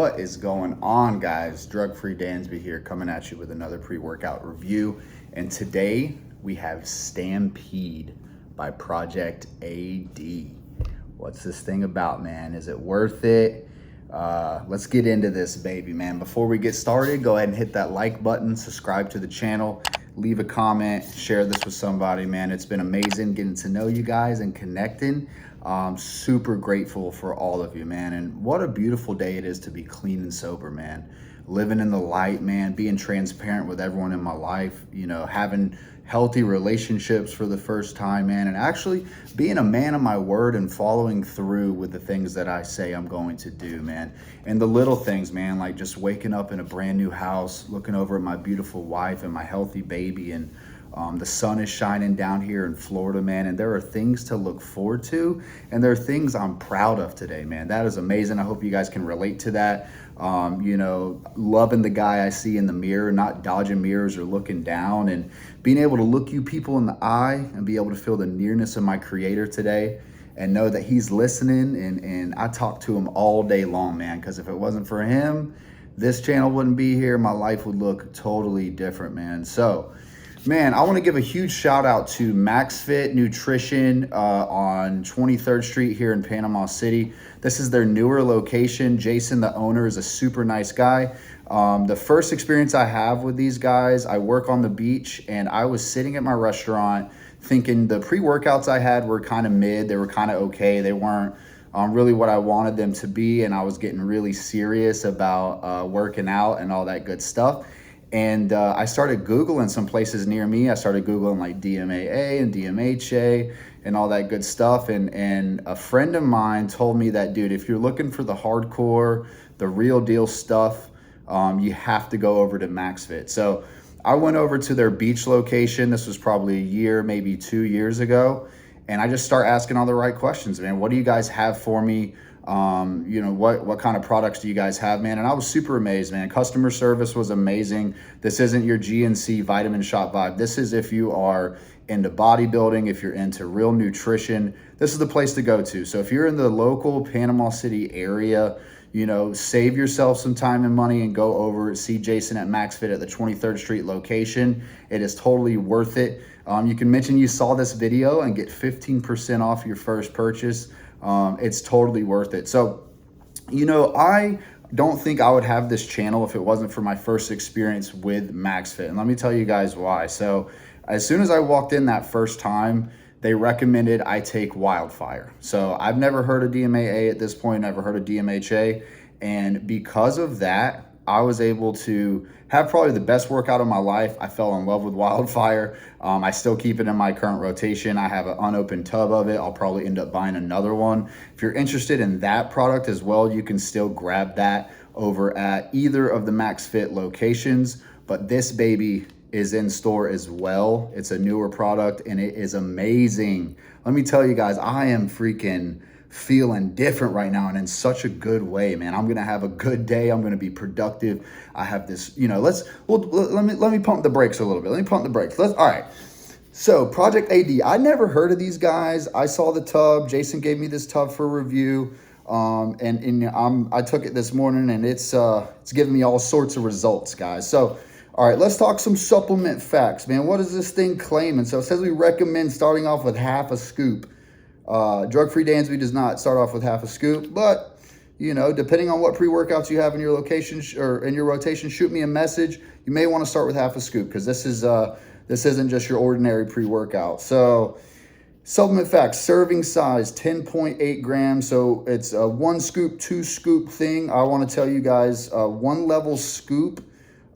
What is going on, guys? Drug-free Dansby here, coming at you with another pre-workout review. And today we have Stampede by Project AD. What's this thing about, man? Is it worth it? Let's get into this baby, man. Before we get started, go ahead and hit that like button, subscribe to the channel, leave a comment, share this with somebody, man. It's been amazing getting to know you guys and connecting. Super grateful for all of you, man. And what a beautiful day it is to be clean and sober, man. Living in the light, man, being transparent with everyone in my life, you know, having healthy relationships for the first time, man, and actually being a man of my word and following through with the things that I say I'm going to do, man. And the little things, man, like just waking up in a brand new house, looking over at my beautiful wife and my healthy baby, and the sun is shining down here in Florida, man, and there are things to look forward to, and there are things I'm proud of today, man. That is amazing. I hope you guys can relate to that. You know, loving the guy I see in the mirror, not dodging mirrors or looking down, and being able to look you people in the eye and be able to feel the nearness of my creator today and know that he's listening, and I talk to him all day long, man, because if it wasn't for him, this channel wouldn't be here. My life would look totally different, man. So, man, I want to give a huge shout out to Maxfit Nutrition on 23rd Street here in Panama City. This is their newer location. Jason, the owner, is a super nice guy. The first experience I have with these guys, I work on the beach, and I was sitting at my restaurant thinking the pre-workouts I had were kind of mid. They were kind of okay. They weren't really what I wanted them to be, and I was getting really serious about working out and all that good stuff. And I started Googling some places near me. I started Googling like DMAA and DMHA and all that good stuff. And a friend of mine told me that, dude, if you're looking for the hardcore, the real deal stuff, you have to go over to Maxfit. So I went over to their beach location. This was probably a year, maybe 2 years ago. And I just start asking all the right questions, man. What do you guys have for me? You know, what kind of products do you guys have, man? And I was super amazed, man. Customer service was amazing. This isn't your GNC vitamin shot vibe. This is if you are into bodybuilding, if you're into real nutrition, this is the place to go to. So if you're in the local Panama City area, you know, save yourself some time and money and go over, see Jason at Maxfit at the 23rd Street location. It is totally worth it. You can mention you saw this video and get 15% off your first purchase. It's totally worth it. So, you know, I don't think I would have this channel if it wasn't for my first experience with Maxfit. And let me tell you guys why. So as soon as I walked in that first time, they recommended I take Wildfire. So I've never heard of DMAA at this point, never heard of DMHA. And because of that, I was able to have probably the best workout of my life. I fell in love with Wildfire. I still keep it in my current rotation. I have an unopened tub of it. I'll probably end up buying another one. If you're interested in that product as well, you can still grab that over at either of the Maxfit locations. But this baby is in store as well. It's a newer product and it is amazing. Let me tell you guys, I am freaking feeling different right now, and in such a good way, man. I'm gonna have a good day. I'm gonna be productive. I have this, you know, let me pump the brakes a little bit. Let me pump the brakes. All right. So Project AD, I never heard of these guys. I saw the tub. Jason gave me this tub for review. I took it this morning, and it's giving me all sorts of results, guys. So, all right, let's talk some supplement facts, man. What is this thing claiming? So it says we recommend starting off with half a scoop. Drug-free Dansby does not start off with half a scoop, but, you know, depending on what pre-workouts you have in your location or in your rotation, shoot me a message. You may want to start with half a scoop because this isn't just your ordinary pre-workout. So supplement facts, serving size, 10.8 grams. So it's a 1 scoop, 2 scoop thing. I want to tell you guys, 1 level scoop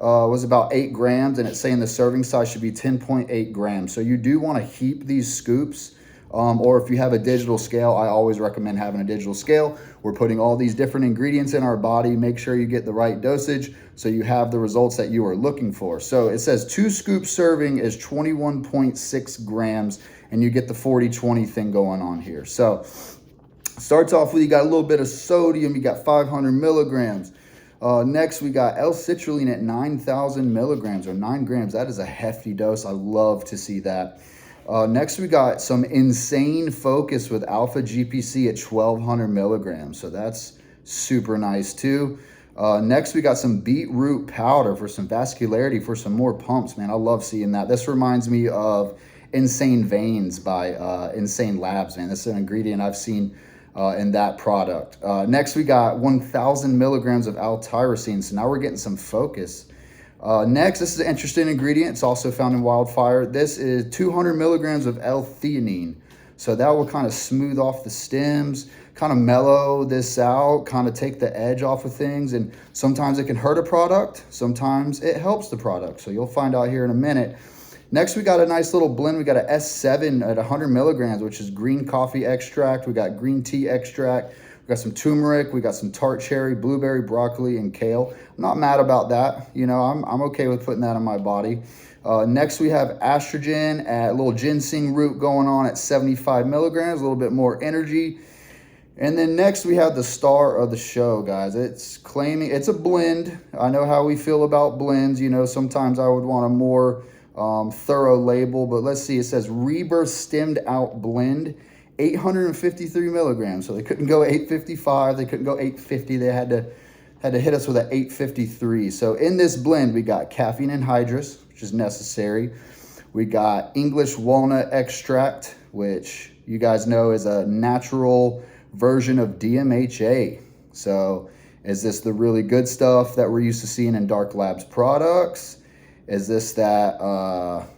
was about 8 grams, and it's saying the serving size should be 10.8 grams. So you do want to heap these scoops. Or if you have a digital scale, I always recommend having a digital scale. We're putting all these different ingredients in our body. Make sure you get the right dosage so you have the results that you are looking for. So it says 2 scoop serving is 21.6 grams, and you get the 40-20 thing going on here. So starts off with, you got a little bit of sodium. You got 500 milligrams. Next, we got L-citrulline at 9,000 milligrams or 9 grams. That is a hefty dose. I love to see that. Next, we got some insane focus with alpha GPC at 1,200 milligrams. So that's super nice too. Next, we got some beetroot powder for some vascularity, for some more pumps, man. I love seeing that. This reminds me of Insane Veins by Insane Labs, man. This is an ingredient I've seen in that product. Next, we got 1,000 milligrams of L-tyrosine. So now we're getting some focus. Next, this is an interesting ingredient. It's also found in wildfire. This is 200 milligrams of L-theanine. So that will kind of smooth off the stems, kind of mellow this out, kind of take the edge off of things. And sometimes it can hurt a product. Sometimes it helps the product. So you'll find out here in a minute. Next, we got a nice little blend. We got a S7 at 100 milligrams, which is green coffee extract. We got green tea extract. We got some turmeric. We got some tart cherry, blueberry, broccoli, and kale. I'm not mad about that. You know, I'm okay with putting that in my body. Next, we have estrogen at a little ginseng root going on at 75 milligrams, a little bit more energy. And then next, we have the star of the show, guys. It's claiming it's a blend. I know how we feel about blends. You know, sometimes I would want a more thorough label, but let's see. It says Rebirth Stemmed Out Blend, 853 milligrams. So they couldn't go 855. They couldn't go 850. They had to hit us with an 853. So in this blend, we got caffeine anhydrous, which is necessary. We got English walnut extract, which you guys know is a natural version of DMHA. So is this the really good stuff that we're used to seeing in Dark Labs products? Is this that,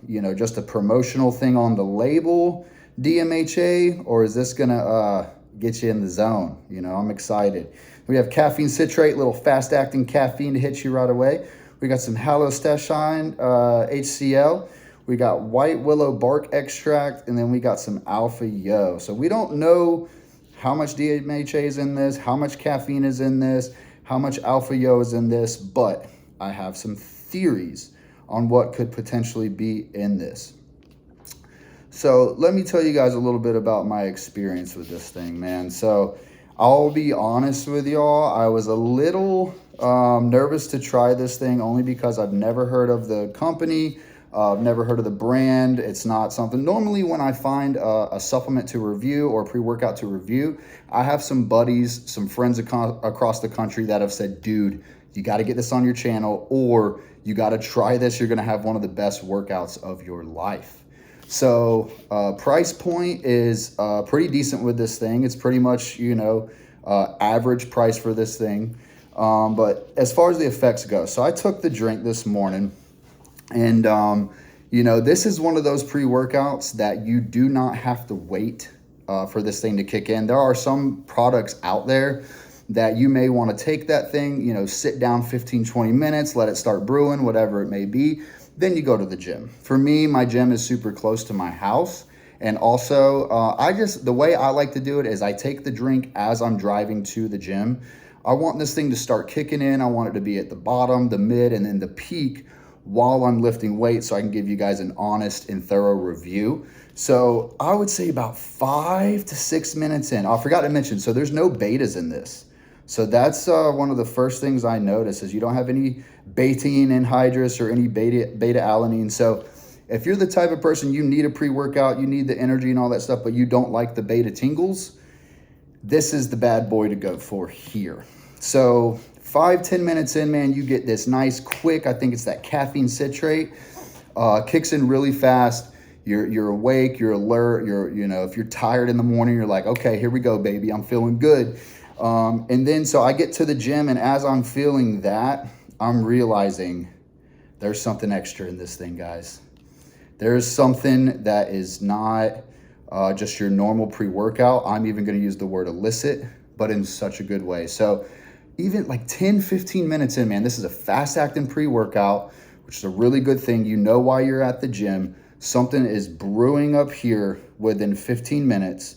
you know, just a promotional thing on the label, DMHA, or is this gonna get you in the zone? You know, I'm excited. We have caffeine citrate, little fast-acting caffeine to hit you right away. We got some halostashine HCl. We got white willow bark extract, and then we got some alpha yo. So we don't know how much DMHA is in this, how much caffeine is in this, how much alpha yo is in this, but I have some theories on what could potentially be in this. So let me tell you guys a little bit about my experience with this thing, man. So I'll be honest with y'all. I was a little nervous to try this thing only because I've never heard of the company. I've never heard of the brand. It's not something, normally when I find a supplement to review or a pre-workout to review, I have some buddies, some friends across the country that have said, dude, you got to get this on your channel, or you got to try this. You're going to have one of the best workouts of your life. So price point is pretty decent with this thing. It's pretty much, you know, average price for this thing. But as far as the effects go, so I took the drink this morning, and, you know, this is one of those pre-workouts that you do not have to wait for this thing to kick in. There are some products out there that you may want to take that thing, you know, sit down 15, 20 minutes, let it start brewing, whatever it may be. Then you go to the gym. For me, my gym is super close to my house. And also, the way I like to do it is I take the drink as I'm driving to the gym. I want this thing to start kicking in. I want it to be at the bottom, the mid, and then the peak while I'm lifting weight, so I can give you guys an honest and thorough review. So I would say about 5 to 6 minutes in. I forgot to mention, so there's no betas in this. So that's one of the first things I notice is you don't have any betaine anhydrous or any beta-alanine. So if you're the type of person, you need a pre-workout, you need the energy and all that stuff, but you don't like the beta tingles, this is the bad boy to go for here. So 5-10 minutes in, man, you get this nice quick, I think it's that caffeine citrate, kicks in really fast. You're awake, you're alert, you know, if you're tired in the morning, you're like, okay, here we go, baby, I'm feeling good. And then, so I get to the gym, and as I'm feeling that, I'm realizing there's something extra in this thing, guys. There's something that is not just your normal pre-workout. I'm even going to use the word illicit, but in such a good way. So even like 10, 15 minutes in, man, this is a fast-acting pre-workout, which is a really good thing. You know why you're at the gym. Something is brewing up here within 15 minutes.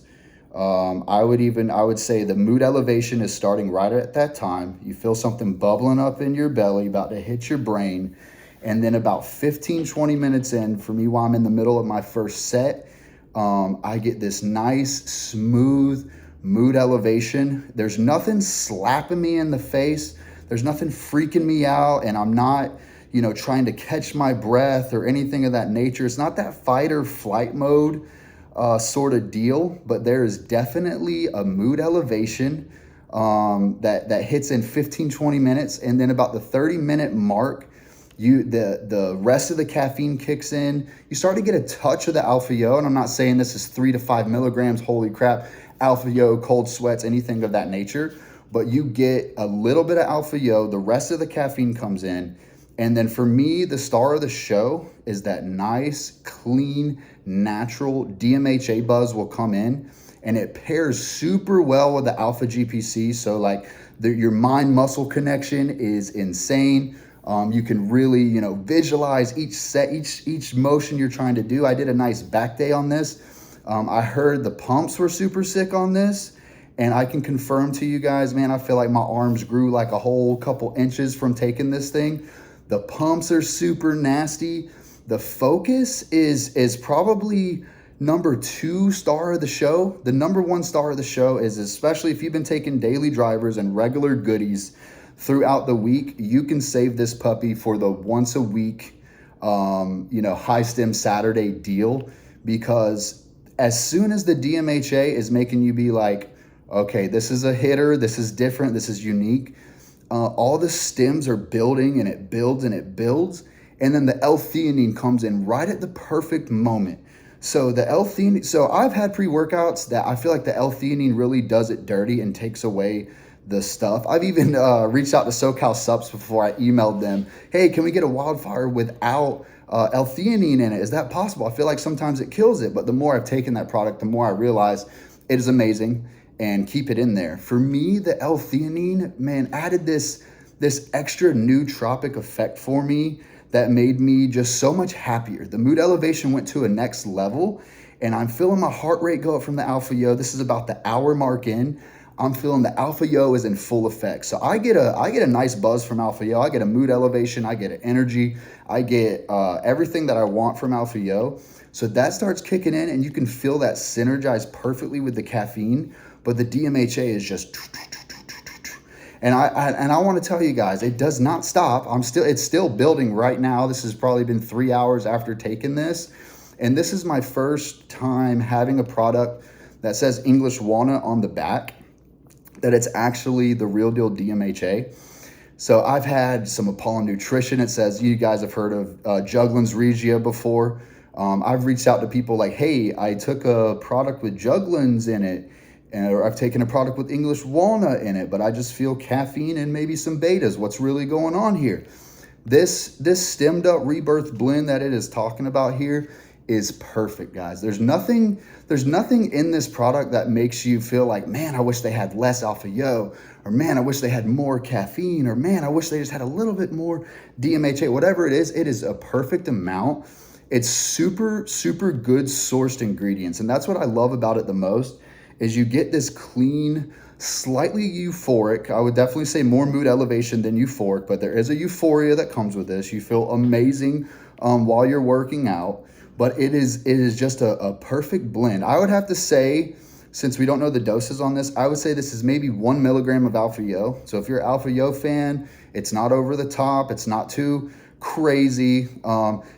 I would say the mood elevation is starting right at that time. You feel something bubbling up in your belly, about to hit your brain. And then about 15, 20 minutes in, for me, while I'm in the middle of my first set, I get this nice, smooth mood elevation. There's nothing slapping me in the face. There's nothing freaking me out. And I'm not, you know, trying to catch my breath or anything of that nature. It's not that fight or flight mode sort of deal, but there is definitely a mood elevation. that hits in 15, 20 minutes. And then about the 30-minute mark, the rest of the caffeine kicks in. You start to get a touch of the alpha yo, and I'm not saying this is 3 to 5 milligrams, holy crap, alpha yo, cold sweats, anything of that nature, but you get a little bit of alpha yo, the rest of the caffeine comes in. And then for me, the star of the show is that nice, clean, natural DMHA buzz will come in, and it pairs super well with the alpha GPC. So like your mind muscle connection is insane. You can really, visualize each set, each motion you're trying to do. I did a nice back day on this. I heard the pumps were super sick on this, and I can confirm to you guys, man, I feel like my arms grew like a whole couple inches from taking this thing. The pumps are super nasty. The focus is probably number 2 star of the show. The number 1 star of the show is, especially if you've been taking daily drivers and regular goodies throughout the week, you can save this puppy for the once a week, high stem Saturday deal, because as soon as the DMHA is making you be like, okay, this is a hitter, this is different, this is unique, all the stems are building, and it builds and it builds. And then the L-theanine comes in right at the perfect moment. So the L-theanine, so I've had pre-workouts that I feel like the L-theanine really does it dirty and takes away the stuff. I've even reached out to SoCal Subs before. I emailed them, hey, can we get a wildfire without L-theanine in it? Is that possible? I feel like sometimes it kills it, but the more I've taken that product, the more I realize it is amazing, and keep it in there. For me, the L-theanine, man, added this extra nootropic effect for me that made me just so much happier. The mood elevation went to a next level, and I'm feeling my heart rate go up from the alpha yo. This is about the hour mark in. I'm feeling the alpha yo is in full effect. So I get a nice buzz from alpha yo. I get a mood elevation. I get an energy. I get everything that I want from alpha yo. So that starts kicking in, and you can feel that synergize perfectly with the caffeine. But the DMHA is just, and I want to tell you guys, it does not stop. It's still building right now. This has probably been 3 hours after taking this, and this is my first time having a product that says English walnut on the back, that it's actually the real deal DMHA. So I've had some Apollo Nutrition. It says, you guys have heard of Juglans Regia before. I've reached out to people like, hey, I took a product with Juglans in it, or I've taken a product with English walnut in it, but I just feel caffeine and maybe some betas. What's really going on here? This stemmed up rebirth blend that it is talking about here is perfect, guys. There's nothing in this product that makes you feel like, man, I wish they had less alpha yo, or man, I wish they had more caffeine, or man, I wish they just had a little bit more DMHA. Whatever it is a perfect amount. It's super, super good sourced ingredients, and that's what I love about it the most. Is you get this clean, slightly euphoric, I would definitely say more mood elevation than euphoric, but there is a euphoria that comes with this. You feel amazing while you're working out, but it is just a perfect blend. I would have to say, since we don't know the doses on this, I would say this is maybe 1 milligram of alpha yo. So if you're an alpha yo fan, it's not over the top, it's not too crazy.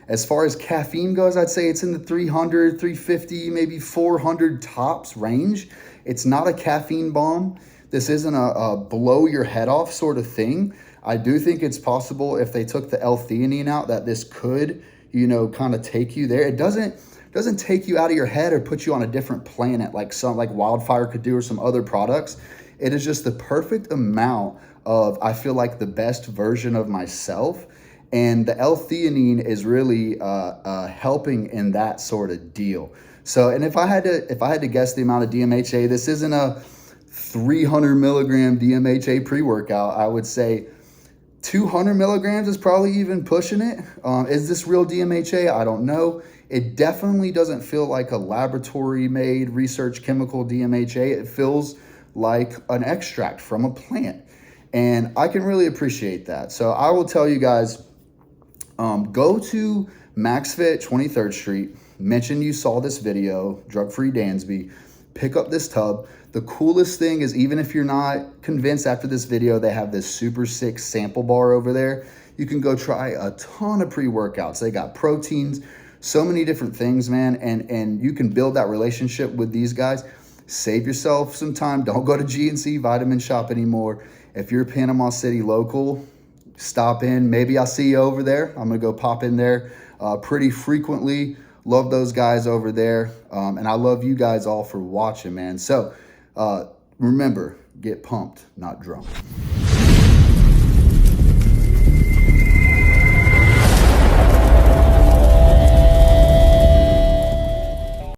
As far as caffeine goes, I'd say it's in the 300, 350, maybe 400 tops range. It's not a caffeine bomb. This isn't a blow your head off sort of thing. I do think it's possible if they took the L-theanine out that this could, kind of take you there. It doesn't take you out of your head or put you on a different planet like Wildfire could do or some other products. It is just the perfect amount of, I feel like, the best version of myself. And the L-theanine is really helping in that sort of deal. So, and if I had to guess the amount of DMHA, this isn't a 300 milligram DMHA pre-workout. I would say 200 milligrams is probably even pushing it. Is this real DMHA? I don't know. It definitely doesn't feel like a laboratory-made research chemical DMHA. It feels like an extract from a plant. And I can really appreciate that. So I will tell you guys, go to Maxfit 23rd Street, mention you saw this video, Drug-Free Dansby, pick up this tub. The coolest thing is, even if you're not convinced after this video, they have this super sick sample bar over there. You can go try a ton of pre-workouts. They got proteins, so many different things, man, and you can build that relationship with these guys. save yourself some time. Don't go to GNC Vitamin Shop anymore. If you're Panama City Local, stop in. Maybe I'll see you over there. I'm gonna go pop in there pretty frequently. Love those guys over there. And I love you guys all for watching, man. So remember, get pumped, not drunk.